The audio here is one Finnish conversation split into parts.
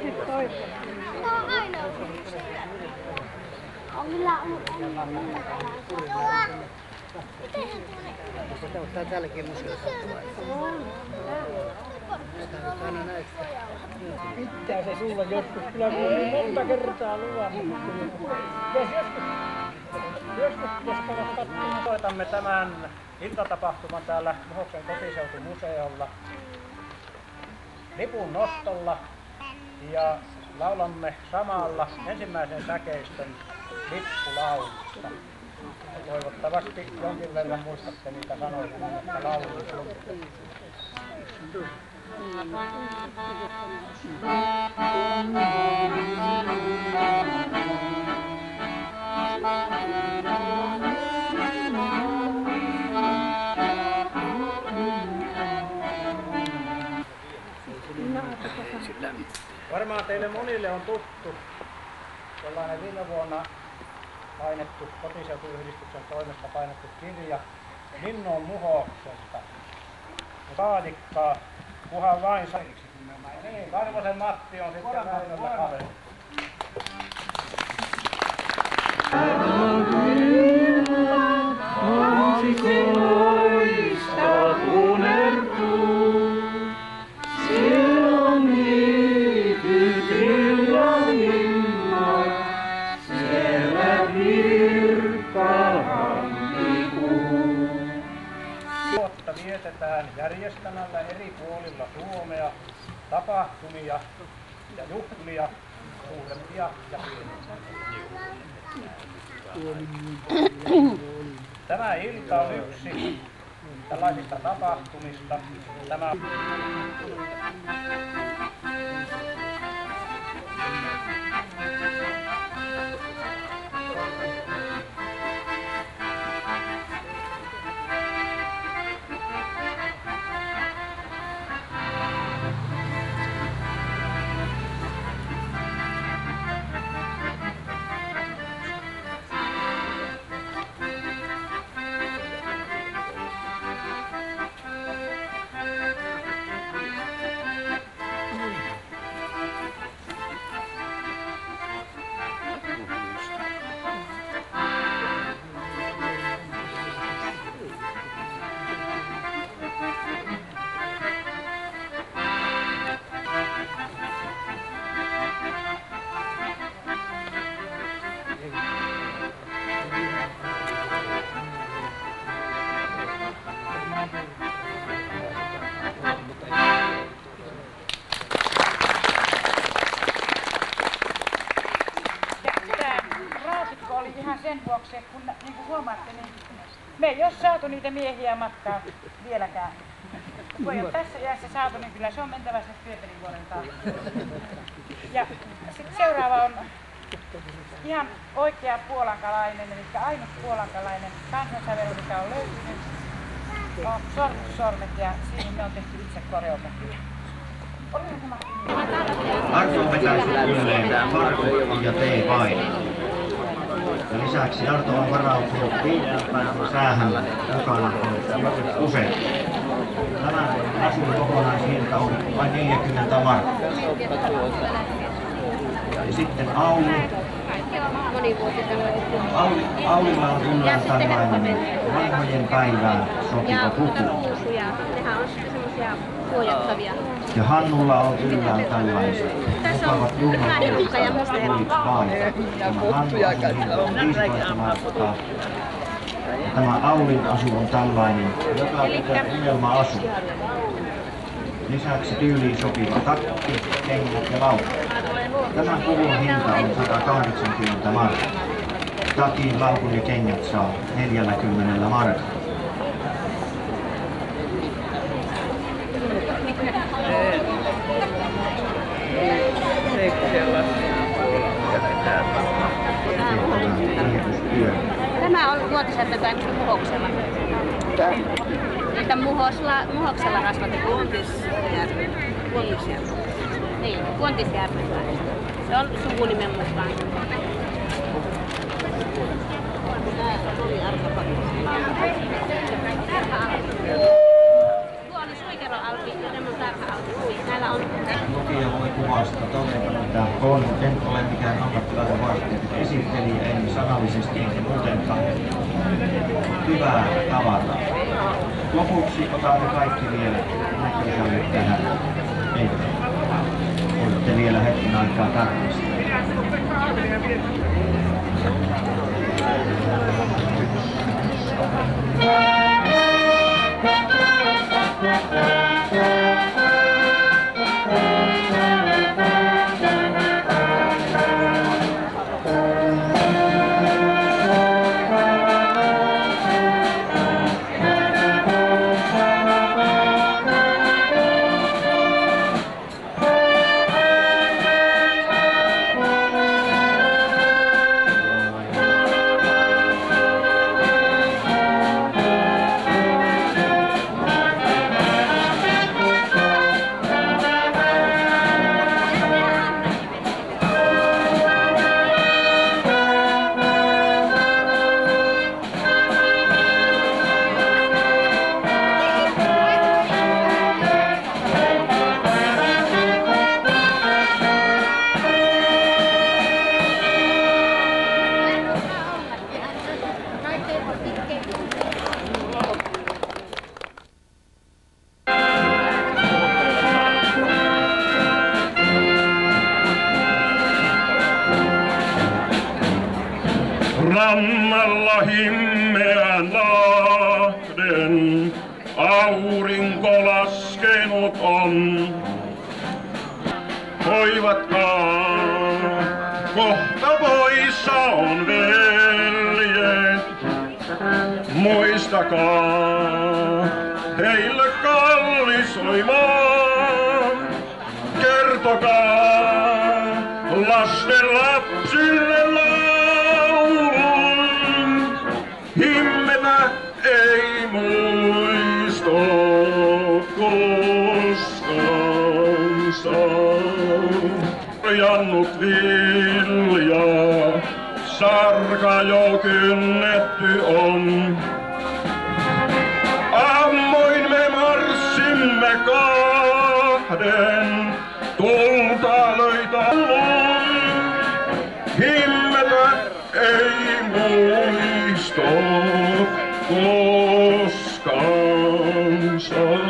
nyt toiseen. No aina on se. On kyllä ollut ennen. Mitenhän tuonne? Se ottaa tälläkin museossa. On. Aina näyttää. Pitää se sulla joskus. Kyllä minun monta kertaa luvannut. Joskus kestävät katsomaan. Aloitamme tämän iltatapahtuman täällä Muhoksen kotiseutumuseolla lipun nostolla ja laulamme samalla ensimmäisen säkeistön lippulaulusta. Toivottavasti jonkin verran muistatte niitä sanoja näistä lauluista. Varmaan teille monille on tuttu sellainen viime vuonna painettu kotiseutuyhdistyksen toimesta painettu kirja Linnon Muhoksesta. Saadikkaa, kunhan vain saiksi. Niin, Karvosen Matti on sitten Väinöllä kaveri. Mansikoista punertuu, silloin niityt ja linna, siellä virtaa hampikuu. Vuotta vietetään järjestämällä eri puolilla Suomea tapahtumia ja juhlia, suurempia ja pienempiä. Tämä ilta on yksi tällaisista tapahtumista. Tämä ihan sen vuoksi, että kun niin kuin huomaatte, niin me ei ole saatu niitä miehiä matkaan vieläkään. Kun ei ole tässä iässä saatu, niin kyllä se on mentävä se Piepelivuoren taakse. Ja sitten seuraava on ihan oikea puolankalainen, eli ainut puolankalainen kansansävel, mikä on löytynyt, on Sormusormet ja siihen me on tehty itse koreografia. Arto vetäisi ylleen Marko ja tee vain. Ja lisäksi Arto on varautunut viidenpäivän säähän mukana usein. Tämän asun kokonaishinta on vain 40 markkaa. Ja sitten Auli. Aulilla on yllään tällainen vanhojen päivään sopiva puku. Ja Hannulla on yllään tällaiset mukavat juhlapuut ja vain. Hannu on 15 markkaa. Tämä Aulin asu on tällainen, joka pitää unelma-asu. Lisäksi tyyliin sopiva takki, kengät ja laukku. Tämän puvun hinta on 180 markkaa. Takin, laukun ja kengät saa 40 markkaa. Tämä on Luotisjärven tai Muhoksella. Että Muhoksella rasvatettu Kuontisjärven. Niin, Kuontisjärven. Se on sukunimen mukaan. Tuo oli Suikeron Alpi ja Remon Tarha Alpi. Lukija voi kuvasta todeta, mitä on. En ole mikään ammattilainen vaihtoehto esittelijä, en sanallisesti enkä muutenkaan. Hyvää tavata. Lopuksi otamme kaikki vielä näköiselle tähän eteen. Voitte vielä hetken aikaa tarkistaa. Rannalla himmeän lahden aurinko laskenut on. Hoivatkaa, kohta poissa on veljet. Muistakaa, heille kallis oli maa. Kertokaa lasten lapsille laulun. Himmetä ei muisto koskaan saa. Jannut viljaa, sarka jo kynnetty on. Ammoin me marssimme kahden, tulta löi talon. Himmetä ei muisto koskaan saa.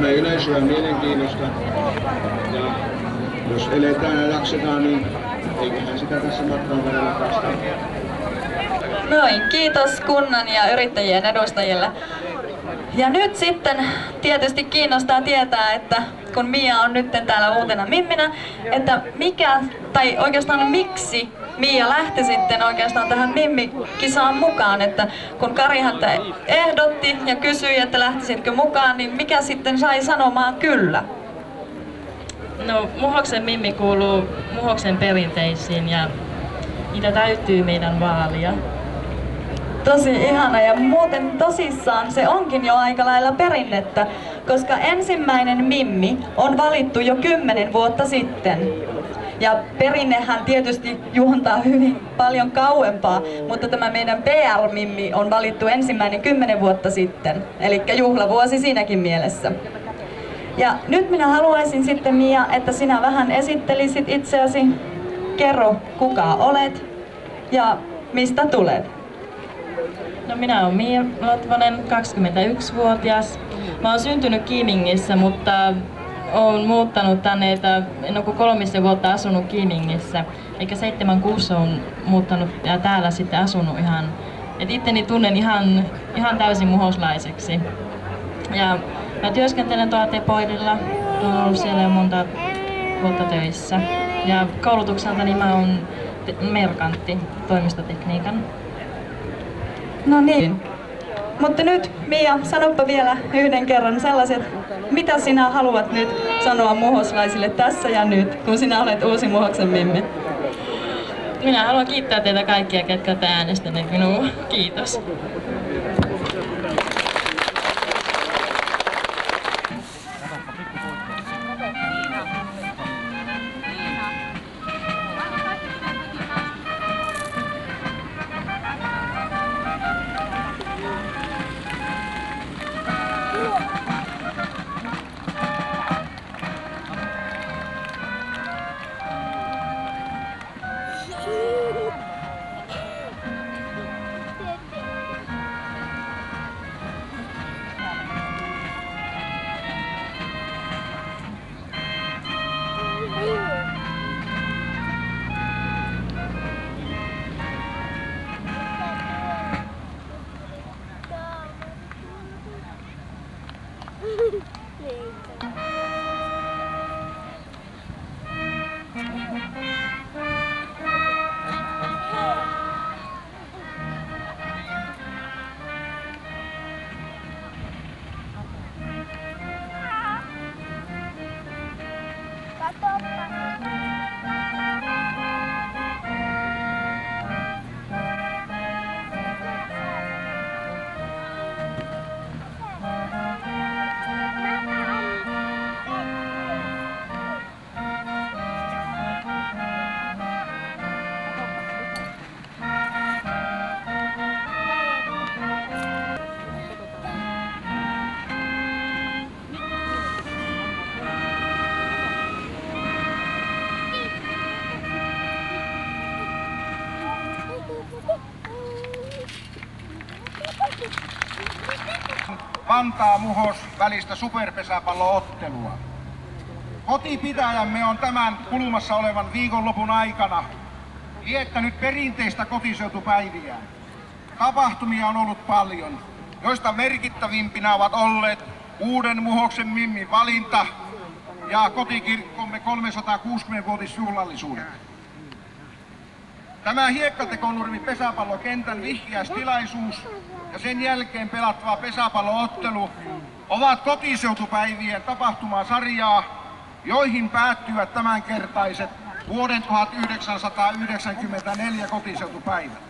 Odotamme yleisöä mielenkiinnosta. Ja jos eletään ja jaksetaan, niin eiköhän sitä tässä matkan varrella päästä. Noin, kiitos kunnan ja yrittäjien edustajille. Ja nyt sitten tietysti kiinnostaa tietää, että kun Mia on nyt täällä uutena mimminä, että tai oikeastaan miksi Mia lähti sitten oikeastaan tähän mimmikisaan mukaan, että kun Kari häntä ehdotti ja kysyi, että lähtisitkö mukaan, niin mikä sitten sai sanomaan kyllä? No, Muhoksen mimmi kuuluu Muhoksen perinteisiin ja niitä täytyy meidän vaalia. Tosi ihana ja muuten tosissaan se onkin jo aika lailla perinnettä, koska ensimmäinen mimmi on valittu jo 10 vuotta sitten. Ja perinnehän tietysti juontaa hyvin paljon kauempaa, mutta tämä meidän PR-mimmi on valittu ensimmäinen 10 vuotta sitten, eli juhlavuosi siinäkin mielessä. Ja nyt minä haluaisin sitten, Mia, että sinä vähän esittelisit itseäsi. Kerro, kuka olet ja mistä tulet. No, minä olen Mia Lotvonen, 21-vuotias. Mä oon syntynyt Kiimingissä, mutta oon muuttanut tänne, että en ole kuin 3 vuotta asunut Kiimingissä. Eikä 7-6 on muuttanut ja täällä sitten asunut ihan. Et itteni tunnen ihan täysin muhoslaiseksi. Ja mä työskentelen tuolla Tepoililla. Olen ollut siellä jo monta vuotta töissä. Ja koulutukseltani mä oon merkantti, toimistotekniikan. No niin. Mutta nyt, Mia, sanoppa vielä yhden kerran sellaiset, mitä sinä haluat nyt sanoa muhoslaisille tässä ja nyt, kun sinä olet uusi Muhoksen mimmi? Minä haluan kiittää teitä kaikkia, ketkä olette äänestäneet minua. Kiitos. Vantaa-Muhos välistä superpesäpallo-ottelua. Kotipitäjämme on tämän kulmassa olevan viikonlopun aikana viettänyt perinteistä kotiseutupäiviä. Tapahtumia on ollut paljon, joista merkittävimpinä ovat olleet uuden Muhoksen mimmin valinta ja kotikirkkomme 360-vuotisjuhlallisuudet. Tämä Hiekkatekonurmi pesäpallokentän vihjäistilaisuus ja sen jälkeen pelattava pesäpalloottelu ovat kotiseutupäivien tapahtumasarjaa, joihin päättyvät tämänkertaiset vuoden 1994 kotiseutupäivät.